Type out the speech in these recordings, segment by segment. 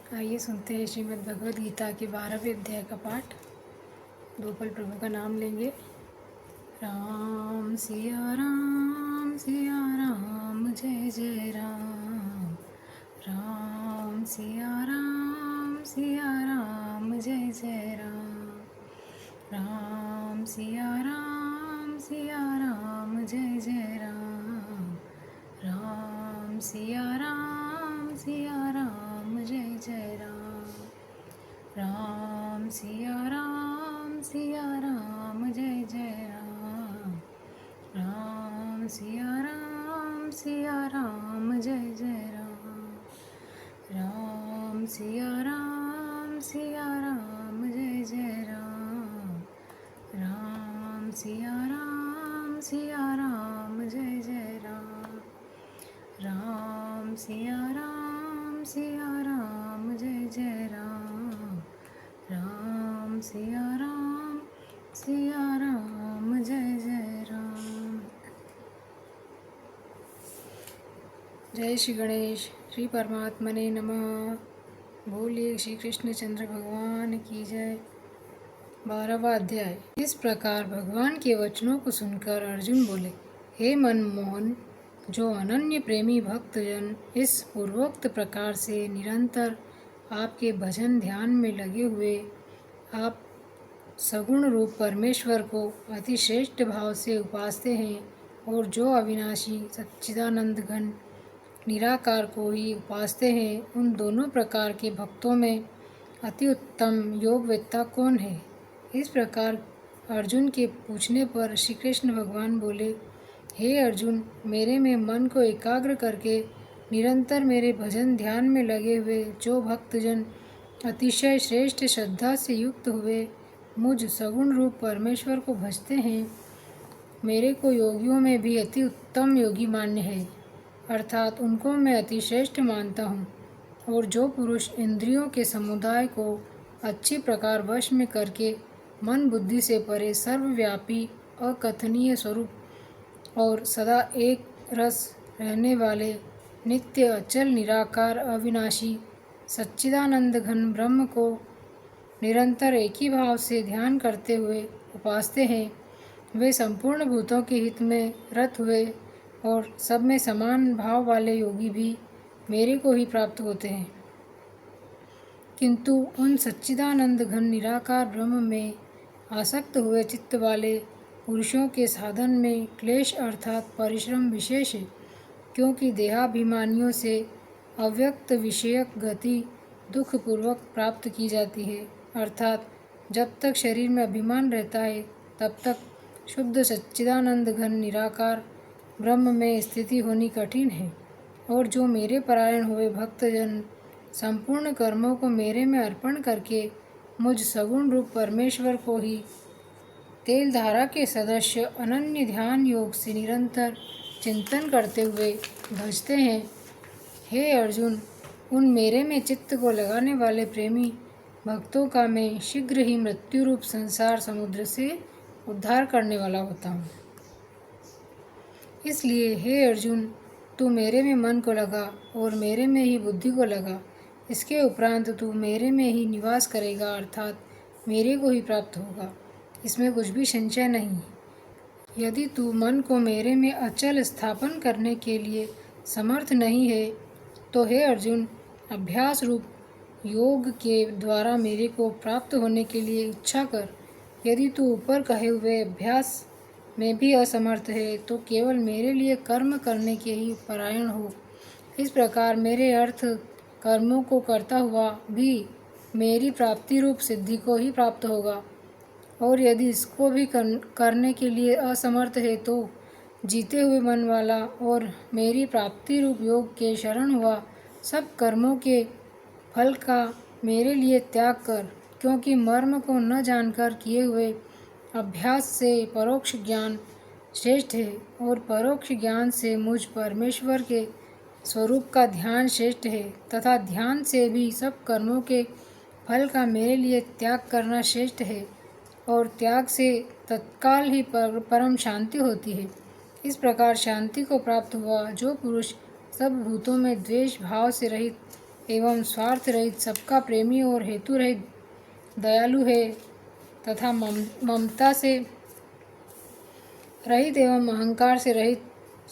आइए सुनते हैं श्रीमद् भगवद गीता के 12वें अध्याय का पाठ। दो पल प्रभु का नाम लेंगे। राम सिया राम जय जय राम। राम सिया राम जय जय राम। राम सिया राम जय जय राम। राम सिया राम जय जय राम। राम सिया राम जय जय राम। राम सिया राम जय जय राम। राम सिया राम जय जय राम। राम सिया राम जय जय राम। राम सिया राम जय जय राम। राम सिया राम जय जय राम। जय श्री गणेश, श्री परमात्मने नमः। बोलिए श्री कृष्णचंद्र भगवान की जय। 12वां अध्याय। इस प्रकार भगवान के वचनों को सुनकर अर्जुन बोले, हे मनमोहन, जो अनन्य प्रेमी भक्तजन इस पूर्वोक्त प्रकार से निरंतर आपके भजन ध्यान में लगे हुए आप सगुण रूप परमेश्वर को अतिश्रेष्ठ भाव से उपासते हैं और जो अविनाशी सच्चिदानंद घन निराकार को ही उपासते हैं, उन दोनों प्रकार के भक्तों में अति उत्तम योगवेत्ता कौन है? इस प्रकार अर्जुन के पूछने पर श्री कृष्ण भगवान बोले, हे अर्जुन, मेरे में मन को एकाग्र करके निरंतर मेरे भजन ध्यान में लगे हुए जो भक्तजन अतिशय श्रेष्ठ श्रद्धा से युक्त हुए मुझ सगुण रूप परमेश्वर को भजते हैं, मेरे को योगियों में भी अति उत्तम योगी मान्य है, अर्थात उनको मैं अति श्रेष्ठ मानता हूँ। और जो पुरुष इंद्रियों के समुदाय को अच्छी प्रकार वश में करके मन बुद्धि से परे सर्वव्यापी अकथनीय स्वरूप और सदा एक रस रहने वाले नित्य अचल निराकार अविनाशी सच्चिदानंद घन ब्रह्म को निरंतर एक ही भाव से ध्यान करते हुए उपासते हैं, वे संपूर्ण भूतों के हित में रत हुए और सब में समान भाव वाले योगी भी मेरे को ही प्राप्त होते हैं। किंतु उन सच्चिदानंद घन निराकार ब्रह्म में आसक्त हुए चित्त वाले पुरुषों के साधन में क्लेश अर्थात परिश्रम विशेष है, क्योंकि देहाभिमानियों से अव्यक्त विषयक गति दुखपूर्वक प्राप्त की जाती है, अर्थात जब तक शरीर में अभिमान रहता है तब तक शुद्ध सच्चिदानंद घन निराकार ब्रह्म में स्थिति होनी कठिन है। और जो मेरे परायण हुए भक्तजन संपूर्ण कर्मों को मेरे में अर्पण करके मुझ सगुण रूप परमेश्वर को ही तेल धारा के सदस्य अनन्य ध्यान योग से निरंतर चिंतन करते हुए भजते हैं, हे अर्जुन, उन मेरे में चित्त को लगाने वाले प्रेमी भक्तों का मैं शीघ्र ही मृत्यु रूप संसार समुद्र से उद्धार करने वाला होता हूँ। इसलिए हे अर्जुन, तू मेरे में मन को लगा और मेरे में ही बुद्धि को लगा। इसके उपरांत तू मेरे में ही निवास करेगा, अर्थात मेरे को ही प्राप्त होगा, इसमें कुछ भी संशय नहीं। यदि तू मन को मेरे में अचल स्थापन करने के लिए समर्थ नहीं है तो हे अर्जुन, अभ्यास रूप योग के द्वारा मेरे को प्राप्त होने के लिए इच्छा कर। यदि तू ऊपर कहे हुए अभ्यास में भी असमर्थ है तो केवल मेरे लिए कर्म करने के ही परायण हो। इस प्रकार मेरे अर्थ कर्मों को करता हुआ भी मेरी प्राप्ति रूप सिद्धि को ही प्राप्त होगा। और यदि इसको भी करने के लिए असमर्थ है तो जीते हुए मन वाला और मेरी प्राप्ति रूप योग के शरण हुआ सब कर्मों के फल का मेरे लिए त्याग कर, क्योंकि मर्म को न जानकर किए हुए अभ्यास से परोक्ष ज्ञान श्रेष्ठ है और परोक्ष ज्ञान से मुझ परमेश्वर के स्वरूप का ध्यान श्रेष्ठ है, तथा ध्यान से भी सब कर्मों के फल का मेरे लिए त्याग करना श्रेष्ठ है और त्याग से तत्काल ही परम शांति होती है। इस प्रकार शांति को प्राप्त हुआ जो पुरुष सब भूतों में द्वेष भाव से रहित एवं स्वार्थ रहित, सबका प्रेमी और हेतु रहित, दयालु है तथा ममता से रहित एवं अहंकार से रहित,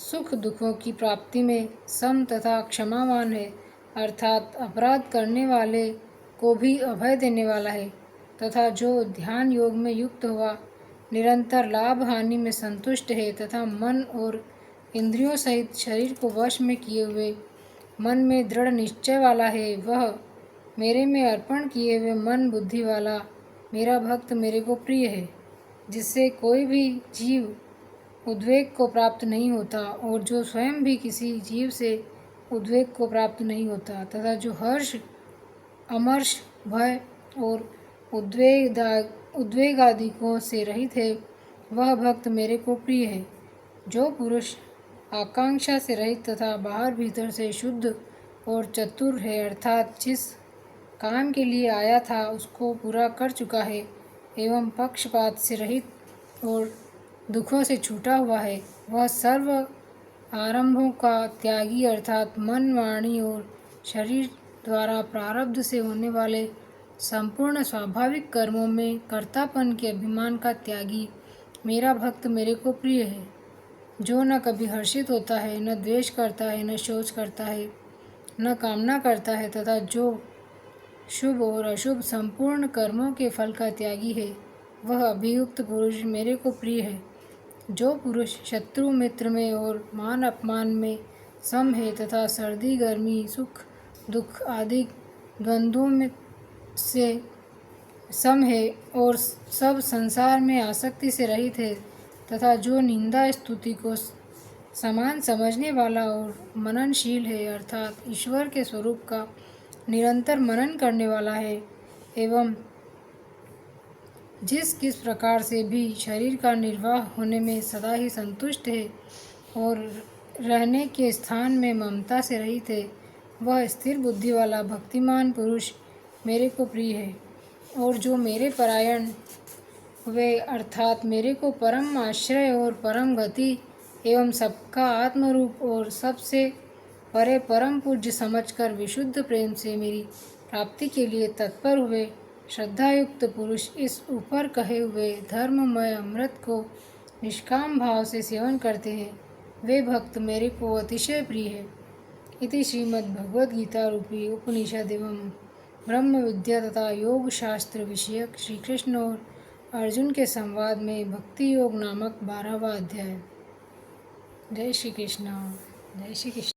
सुख दुखों की प्राप्ति में सम तथा क्षमावान है, अर्थात अपराध करने वाले को भी अभय देने वाला है, तथा जो ध्यान योग में युक्त हुआ निरंतर लाभ हानि में संतुष्ट है तथा मन और इंद्रियों सहित शरीर को वश में किए हुए मन में दृढ़ निश्चय वाला है, वह मेरे में अर्पण किए हुए मन बुद्धि वाला मेरा भक्त मेरे को प्रिय है, जिससे कोई भी जीव उद्वेग को प्राप्त नहीं होता और जो स्वयं भी किसी जीव से उद्वेग को प्राप्त नहीं होता, तथा जो हर्ष, अमर्ष, भय और उद्वेग आदिकों से रहित है, वह भक्त मेरे को प्रिय है। जो पुरुष आकांक्षा से रहित तथा बाहर भीतर से शुद्ध और चतुर है, अर्थात जिस काम के लिए आया था उसको पूरा कर चुका है एवं पक्षपात से रहित और दुखों से छूटा हुआ है, वह सर्व आरंभों का त्यागी, अर्थात मन, वाणी और शरीर द्वारा प्रारब्ध से होने वाले संपूर्ण स्वाभाविक कर्मों में कर्तापन के अभिमान का त्यागी मेरा भक्त मेरे को प्रिय है। जो न कभी हर्षित होता है, न द्वेष करता है, न शोच करता है, न कामना करता है, तथा जो शुभ और अशुभ संपूर्ण कर्मों के फल का त्यागी है, वह अभियुक्त पुरुष मेरे को प्रिय है। जो पुरुष शत्रु मित्र में और मान अपमान में सम है तथा सर्दी गर्मी, सुख दुख आदि द्वंद्वों में से सम है और सब संसार में आसक्ति से रहित है, तथा जो निंदा स्तुति को समान समझने वाला और मननशील है, अर्थात ईश्वर के स्वरूप का निरंतर मनन करने वाला है, एवं जिस किस प्रकार से भी शरीर का निर्वाह होने में सदा ही संतुष्ट है और रहने के स्थान में ममता से रहित है, वह स्थिर बुद्धि वाला भक्तिमान पुरुष मेरे को प्रिय है। और जो मेरे परायण हुए, अर्थात मेरे को परम आश्रय और परम गति एवं सबका आत्मरूप और सबसे परे परम पूज्य समझकर विशुद्ध प्रेम से मेरी प्राप्ति के लिए तत्पर हुए श्रद्धायुक्त पुरुष इस ऊपर कहे हुए धर्ममय अमृत को निष्काम भाव से सेवन करते हैं, वे भक्त मेरे को अतिशय प्रिय है। इति श्रीमद् भगवद गीता रूपी उपनिषद एवं ब्रह्म विद्या तथा योग शास्त्र विषयक श्री कृष्ण और अर्जुन के संवाद में भक्ति योग नामक 12वां अध्याय। जय श्री कृष्ण। जय श्री कृष्ण।